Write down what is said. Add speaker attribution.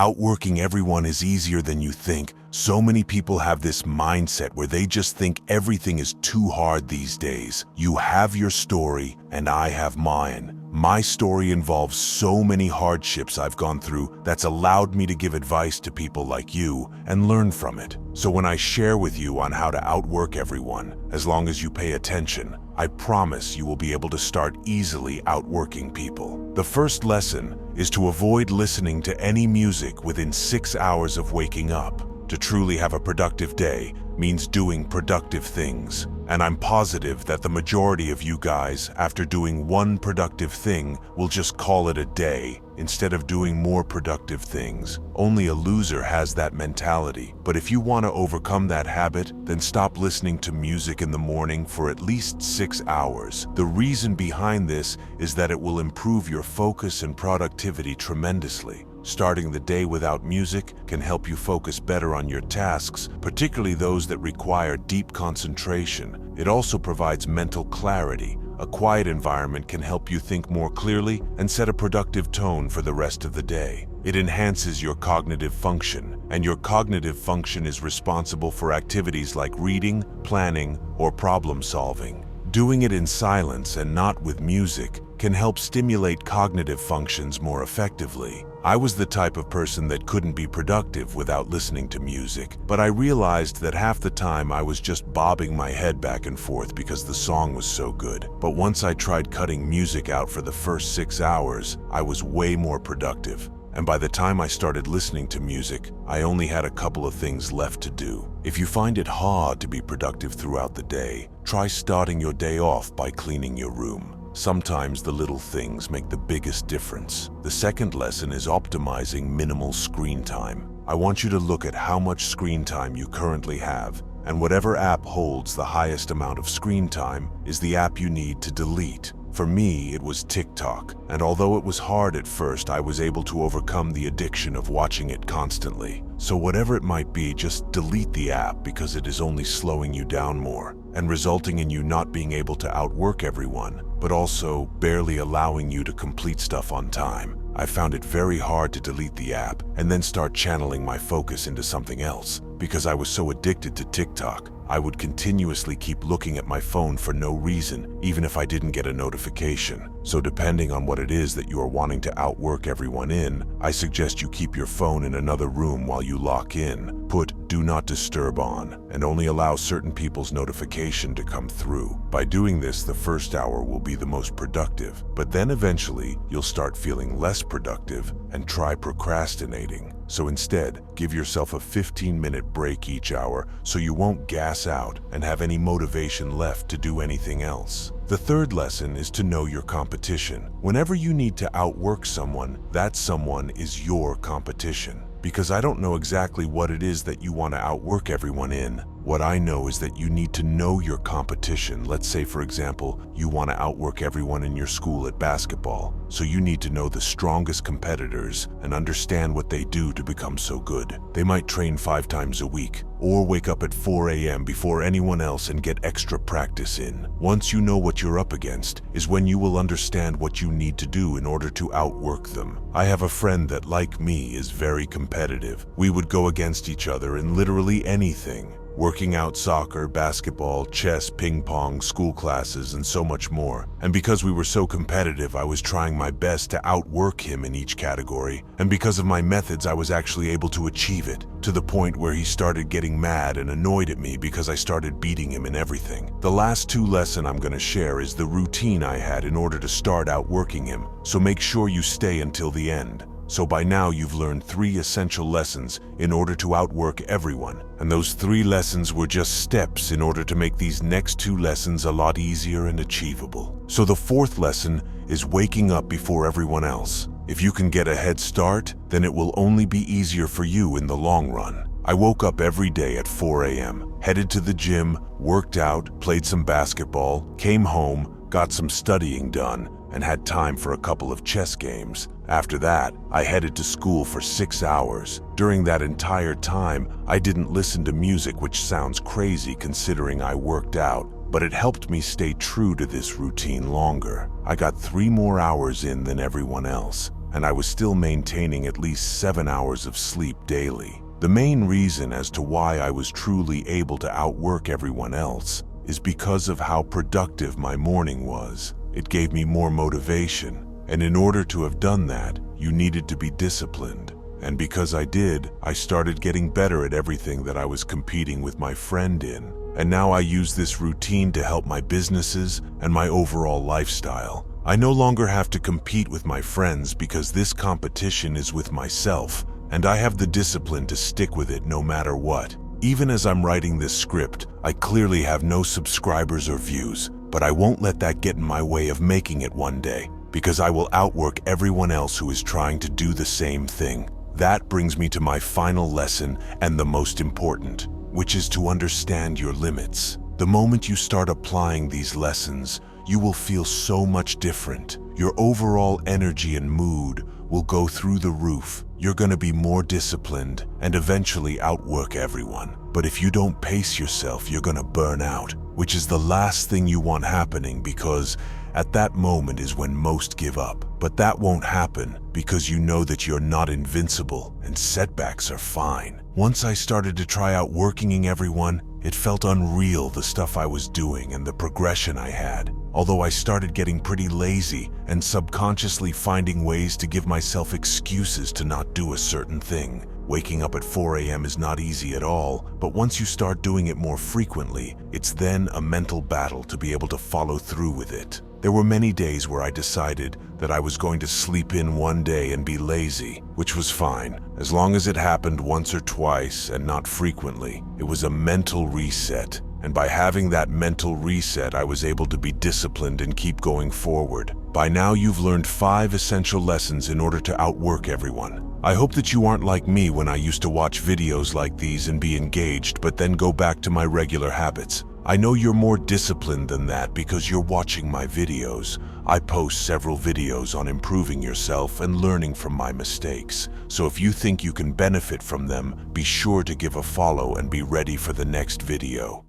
Speaker 1: Outworking everyone is easier than you think. So many people have this mindset where they just think everything is too hard these days. You have your story, and I have mine. My story involves so many hardships I've gone through that's allowed me to give advice to people like you and learn from it. So when I share with you on how to outwork everyone, as long as you pay attention, I promise you will be able to start easily outworking people. The first lesson is to avoid listening to any music within 6 hours of waking up. To truly have a productive day means doing productive things. And I'm positive that the majority of you guys, after doing one productive thing, will just call it a day instead of doing more productive things. Only a loser has that mentality. But if you want to overcome that habit, then stop listening to music in the morning for at least 6 hours. The reason behind this is that it will improve your focus and productivity tremendously. Starting the day without music can help you focus better on your tasks, particularly those that require deep concentration. It also provides mental clarity. A quiet environment can help you think more clearly and set a productive tone for the rest of the day. It enhances your cognitive function, and your cognitive function is responsible for activities like reading, planning, or problem solving. Doing it in silence and not with music can help stimulate cognitive functions more effectively. I was the type of person that couldn't be productive without listening to music, but I realized that half the time I was just bobbing my head back and forth because the song was so good. But once I tried cutting music out for the first 6 hours, I was way more productive. And by the time I started listening to music, I only had a couple of things left to do. If you find it hard to be productive throughout the day, try starting your day off by cleaning your room. Sometimes the little things make the biggest difference. The second lesson is optimizing minimal screen time. I want you to look at how much screen time you currently have, and whatever app holds the highest amount of screen time is the app you need to delete. For me, it was TikTok, and although it was hard at first, I was able to overcome the addiction of watching it constantly. So whatever it might be, just delete the app because it is only slowing you down more and resulting in you not being able to outwork everyone, but also barely allowing you to complete stuff on time. I found it very hard to delete the app and then start channeling my focus into something else because I was so addicted to TikTok. I would continuously keep looking at my phone for no reason, even if I didn't get a notification. So depending on what it is that you are wanting to outwork everyone in, I suggest you keep your phone in another room while you lock in. Put "Do Not Disturb" on, and only allow certain people's notification to come through. By doing this, the first hour will be the most productive, but then eventually you'll start feeling less productive and try procrastinating. So instead, give yourself a 15-minute break each hour so you won't gas out and have any motivation left to do anything else. The third lesson is to know your competition. Whenever you need to outwork someone, that someone is your competition. Because I don't know exactly what it is that you want to outwork everyone in. What I know is that you need to know your competition. Let's say, for example, you want to outwork everyone in your school at basketball. So you need to know the strongest competitors and understand what they do to become so good. They might train 5 times a week or wake up at 4 a.m. before anyone else and get extra practice in. Once you know what you're up against is when you will understand what you need to do in order to outwork them. I have a friend that, like me, is very competitive. We would go against each other in literally anything. Working out soccer, basketball, chess, ping pong, school classes, and so much more. And because we were so competitive, I was trying my best to outwork him in each category. And because of my methods, I was actually able to achieve it, to the point where he started getting mad and annoyed at me because I started beating him in everything. The last 2 lessons I'm going to share is the routine I had in order to start outworking him. So make sure you stay until the end. So by now you've learned 3 essential lessons in order to outwork everyone. And those 3 lessons were just steps in order to make these next 2 lessons a lot easier and achievable. So the 4th lesson is waking up before everyone else. If you can get a head start, then it will only be easier for you in the long run. I woke up every day at 4 a.m., headed to the gym, worked out, played some basketball, came home, got some studying done, and had time for a couple of chess games. After that, I headed to school for 6 hours. During that entire time, I didn't listen to music, which sounds crazy considering I worked out, but it helped me stay true to this routine longer. I got 3 more hours in than everyone else. and I was still maintaining at least 7 hours of sleep daily. The main reason as to why I was truly able to outwork everyone else is because of how productive my morning was. It gave me more motivation, and in order to have done that, you needed to be disciplined. And because I did, I started getting better at everything that I was competing with my friend in. And now I use this routine to help my businesses and my overall lifestyle. I no longer have to compete with my friends because this competition is with myself, and I have the discipline to stick with it no matter what. Even as I'm writing this script, I clearly have no subscribers or views, but I won't let that get in my way of making it one day, because I will outwork everyone else who is trying to do the same thing. That brings me to my final lesson and the most important, which is to understand your limits. The moment you start applying these lessons, you will feel so much different. Your overall energy and mood will go through the roof. You're going to be more disciplined and eventually outwork everyone. But if you don't pace yourself, you're going to burn out, which is the last thing you want happening, because at that moment is when most give up. But that won't happen because you know that you're not invincible and setbacks are fine. Once I started to try outworking everyone, it felt unreal, the stuff I was doing and the progression I had. Although I started getting pretty lazy and subconsciously finding ways to give myself excuses to not do a certain thing. Waking up at 4 a.m. is not easy at all, but once you start doing it more frequently, it's then a mental battle to be able to follow through with it. There were many days where I decided that I was going to sleep in one day and be lazy, which was fine, as long as it happened once or twice and not frequently. It was a mental reset, and by having that mental reset, I was able to be disciplined and keep going forward. By now, you've learned 5 essential lessons in order to outwork everyone. I hope that you aren't like me when I used to watch videos like these and be engaged, but then go back to my regular habits. I know you're more disciplined than that because you're watching my videos. I post several videos on improving yourself and learning from my mistakes. So if you think you can benefit from them, be sure to give a follow and be ready for the next video.